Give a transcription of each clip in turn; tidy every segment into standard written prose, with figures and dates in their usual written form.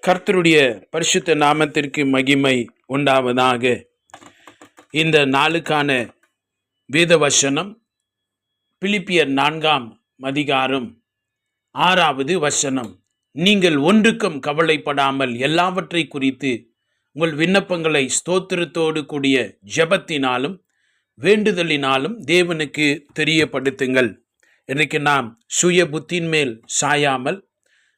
கர்த்தருடைய பரிசுத்த நாமத்திற்கு மகிமை உண்டாவதாக. இந்த நாளுக்கான வேத வசனம் பிலிப்பியர் 4:6. நீங்கள் ஒன்றுக்கும் கவலைப்படாமல் எல்லாவற்றை குறித்து உங்கள் விண்ணப்பங்களை ஸ்தோத்திரத்தோடு கூடிய ஜெபத்தினாலும் வேண்டுதலினாலும் தேவனுக்கு தெரியப்படுத்துங்கள். இன்றைக்கு நாம் சுய புத்தின் மேல் சாயாமல்,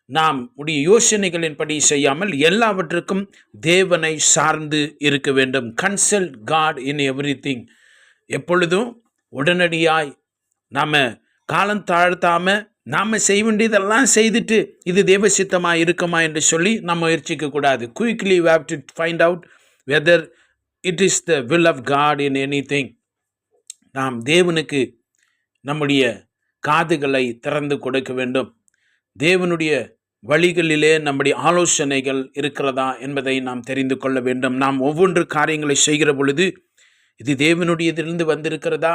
நாம் உடைய யோசனைகளின்படி செய்யாமல் எல்லாவற்றுக்கும் தேவனை சார்ந்து இருக்க வேண்டும். கன்சல்ட் காட் இன் எவ்ரிதிங். எப்பொழுதும் உடனடியாய் நாம் காலம் தாழ்த்தாம நாம் செய்ய வேண்டியதெல்லாம் செய்துட்டு இது தேவ சித்தமாக இருக்குமா என்று சொல்லி நாம் முயற்சிக்க கூடாது. Quickly you have to find out whether it is the will of God in anything. நாம் தேவனுக்கு நம்முடைய காதுகளை திறந்து கொடுக்க வேண்டும். தேவனுடைய வழிகளிலே நம்முடைய ஆலோசனைகள் இருக்கிறதா என்பதை நாம் தெரிந்து கொள்ள வேண்டும். நாம் ஒவ்வொன்று காரியங்களை செய்கிற பொழுது இது தேவனுடையதிலிருந்து வந்திருக்கிறதா,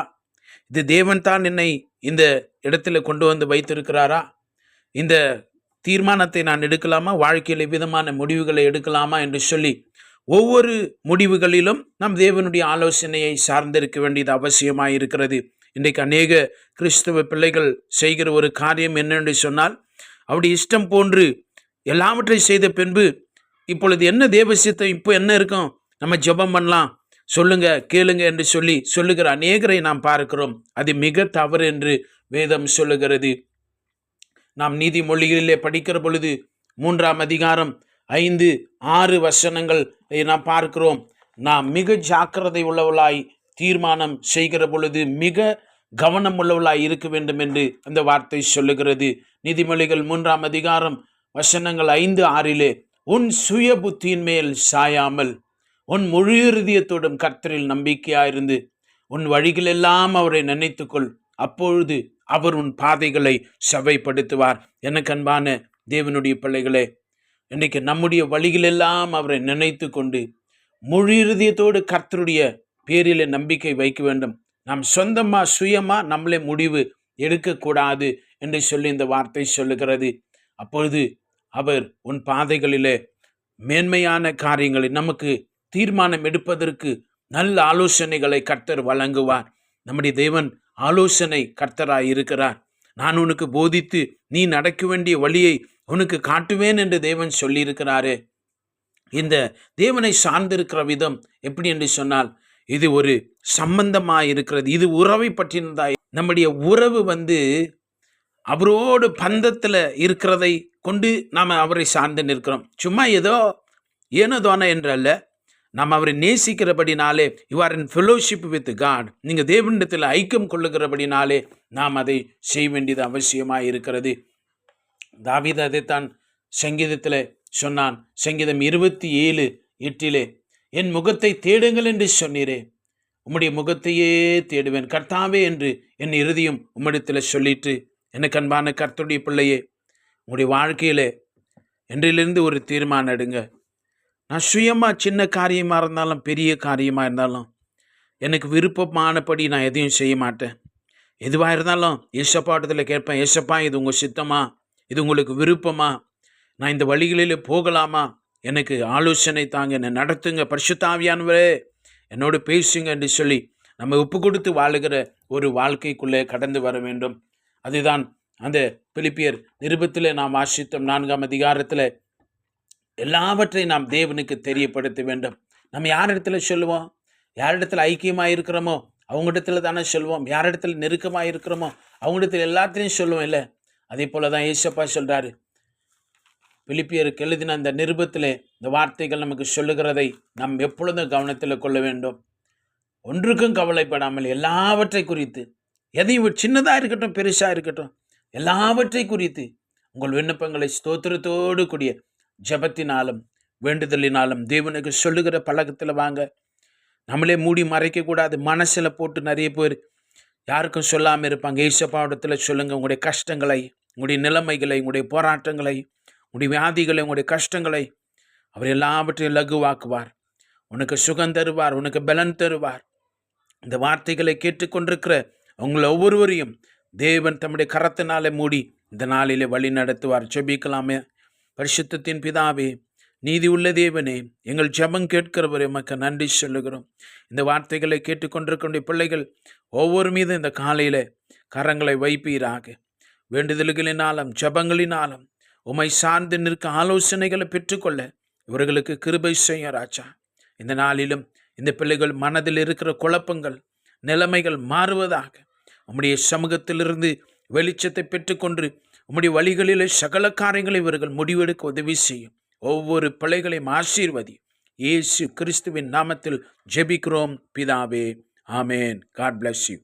இது தேவன் தான் என்னை இந்த இடத்துல கொண்டு வந்து வைத்திருக்கிறாரா, இந்த தீர்மானத்தை நான் எடுக்கலாமா, வாழ்க்கையில் விதமான முடிவுகளை எடுக்கலாமா என்று சொல்லி ஒவ்வொரு முடிவுகளிலும் நாம் தேவனுடைய ஆலோசனையை சார்ந்திருக்க வேண்டியது அவசியமாக இருக்கிறது. இன்றைக்கு அநேக கிறிஸ்தவ பிள்ளைகள் செய்கிற ஒரு காரியம் என்னென்று சொன்னால், அவருடைய இஷ்டம் போன்று எல்லாவற்றையும் செய்த பின்பு இப்பொழுது என்ன தேவ சித்தம், இப்போ என்ன இருக்கும், நம்ம ஜெபம் பண்ணலாம், சொல்லுங்க கேளுங்க என்று சொல்லி சொல்லுகிற அநேகரை நாம் பார்க்கிறோம். அது மிக தவறு என்று வேதம் சொல்லுகிறது. நாம் நீதிமொழிகளிலே படிக்கிற பொழுது 3:5-6 நாம் பார்க்கிறோம். நாம் மிக ஜாக்கிரதை உள்ளவளாய் தீர்மானம் செய்கிற பொழுது மிக கவனம் உள்ளவளாய் இருக்க வேண்டும் என்று அந்த வார்த்தை சொல்லுகிறது. நீதிமொழிகள் 3:5 உன் சுய புத்தியின் மேல் சாயாமல் உன் முழு இருதயத்தோடும் கர்த்தரில் நம்பிக்கையாயிருந்து உன் வழிகளெல்லாம் அவரை நினைத்துக்கொள், அப்பொழுது அவர் உன் பாதைகளை செவ்வைப்படுத்துவார். எனக்கு அன்பான தேவனுடைய பிள்ளைகளே, இன்றைக்கு நம்முடைய வழிகளெல்லாம் அவரை நினைத்து கொண்டு முழு இருதயத்தோடு கர்த்தருடைய பேரில் நம்பிக்கை வைக்க வேண்டும். நாம் சொந்தமாக சுயமாக நம்மளே முடிவு எடுக்கக்கூடாது என்று சொல்லி இந்த வார்த்தை சொல்லுகிறது. அப்பொழுது அவர் உன் பாதைகளிலே மேன்மையான காரியங்களை, நமக்கு தீர்மானம் எடுப்பதற்கு நல்ல ஆலோசனைகளை கர்த்தர் வழங்குவார். நம்முடைய தேவன் ஆலோசனை கர்த்தராய் இருக்கிறார். நான் உனக்கு போதித்து நீ நடக்க வேண்டிய வழியை உனக்கு காட்டுவேன் என்று தேவன் சொல்லியிருக்கிறாரே. இந்த தேவனை சார்ந்திருக்கிற விதம் எப்படி என்று சொன்னால், இது ஒரு சம்பந்தமாக இருக்கிறது. இது உறவை பற்றினதாய், நம்முடைய உறவு அவரோடு பந்தத்தில் இருக்கிறதை கொண்டு நாம் அவரை சார்ந்து நிற்கிறோம். சும்மா ஏனோதானோ என்றல்ல, நாம் அவரை நேசிக்கிறபடினாலே, you are in fellowship with God, நீங்கள் தேவனிடத்தில் ஐக்கியம் கொள்ளுகிறபடினாலே நாம் அதை செய்ய வேண்டியது அவசியமாக இருக்கிறது. தாவீது அதைத்தான் சங்கீதத்தில் சொன்னான். சங்கீதம் 27:8 என் முகத்தை தேடுங்கள் என்று சொன்னீரே, உம்முடைய முகத்தையே தேடுவேன் கர்த்தாவே என்று என் இருதயம் உம்மிடத்தில் சொல்லிட்டு. எனக்கு அன்பான கர்த்தருடைய பிள்ளையே, உங்களுடைய வாழ்க்கையில் என்றிலிருந்து ஒரு தீர்மானம் எடுங்க. நான் சுயமாக சின்ன காரியமாக இருந்தாலும் பெரிய காரியமாக இருந்தாலும் எனக்கு விருப்பமானபடி நான் எதையும் செய்ய மாட்டேன். எதுவாக இருந்தாலும் ஏசப்பாட்டத்தில் கேட்பேன், ஏசப்பா இது உங்கள் சித்தமா, இது உங்களுக்கு விருப்பமா, நான் இந்த வழிகளில் போகலாமா, எனக்கு ஆலோசனை தாங்க, என்னை நடத்துங்க, பரிசுத்த ஆவியானவரே என்னோடு பேசுங்க என்று சொல்லி நம்ம ஒப்பு கொடுத்து வாழுகிற ஒரு வாழ்க்கைக்குள்ளே கடந்து வர வேண்டும். அதுதான் அந்த பிலிப்பியர் நிருபத்தில் நாம் வாசித்தோம் 4 எல்லாவற்றையும் நாம் தேவனுக்கு தெரியப்படுத்த வேண்டும். நம்ம யாரிடத்துல சொல்லுவோம், யாரிடத்துல ஐக்கியமாக இருக்கிறோமோ அவங்களிடத்துல தானே சொல்லுவோம். யாரிடத்துல நெருக்கமாக இருக்கிறோமோ அவங்களிடத்துல எல்லாத்தையும் சொல்லுவோம் இல்லை. அதே போல தான் ஏசப்பா சொல்கிறாரு. பிலிப்பியருக்கு எழுதின அந்த நிருபத்தில் இந்த வார்த்தைகள் நமக்கு சொல்லுகிறதை நாம் எப்பொழுதும் கவனத்தில் கொள்ள வேண்டும். ஒன்றுக்கும் கவலைப்படாமல் எல்லாவற்றை குறித்து, எதையும் சின்னதாக இருக்கட்டும் பெருசாக இருக்கட்டும், எல்லாவற்றை குறித்து உங்கள் விண்ணப்பங்களை ஸ்தோத்திரத்தோடு கூடிய ஜெபத்தினாலும் வேண்டுதலினாலும் தேவனுக்கு சொல்லுகிற பழக்கத்தில் வாங்க. நம்மளே மூடி மறைக்கக்கூடாது. மனசில் போட்டு நிறைய பேர் யாருக்கும் சொல்லாமல் இருப்பாங்க. ஏசப்பாவிடத்தில் சொல்லுங்கள் உங்களுடைய கஷ்டங்களை, உங்களுடைய நிலைமைகளை, உங்களுடைய போராட்டங்களை, உங்களுடைய வியாதிகளை, உங்களுடைய கஷ்டங்களை. அவர் எல்லாவற்றையும் லகுவாக்குவார். உனக்கு சுகம் தருவார், உனக்கு பலன் தருவார். இந்த வார்த்தைகளை கேட்டுக்கொண்டிருக்கிற உங்களை ஒவ்வொருவரையும் தேவன் தம்முடைய கரத்தினாலே மூடி இந்த நாளிலே வழி நடத்துவார். ஜெபிக்கலாமே. பரிசுத்தத்தின் பிதாவே, நீதி உள்ள தேவனே, எங்கள் ஜெபம் கேட்கிறவரே, எமக்கு நன்றி சொல்லுகிறோம். இந்த வார்த்தைகளை கேட்டுக்கொண்டிருக்கின்ற பிள்ளைகள் ஒவ்வொரு மீதும் இந்த காலையில கரங்களை வைப்பீராக. வேண்டுதல்களினாலும் ஜெபங்களினாலும் உம்மை சார்ந்து நிற்க ஆலோசனைகளை பெற்றுக்கொள்ள இவர்களுக்கு கிருபை செய்ய ராஜா. இந்த நாளிலும் இந்த பிள்ளைகள் மனதில் இருக்கிற குழப்பங்கள், நிலைமைகள் மாறுவதாக. உம்முடைய சமூகத்திலிருந்து வெளிச்சத்தை பெற்றுக்கொண்டு உம்முடைய வழிகளிலே சகல காரியங்களை இவர்கள் முடிவெடுக்க உதவி செய்யும். ஒவ்வொரு பிள்ளைகளையும் ஆசீர்வதி. இயேசு கிறிஸ்துவின் நாமத்தில் ஜெபிக்கிறோம் பிதாவே. ஆமேன். God bless you.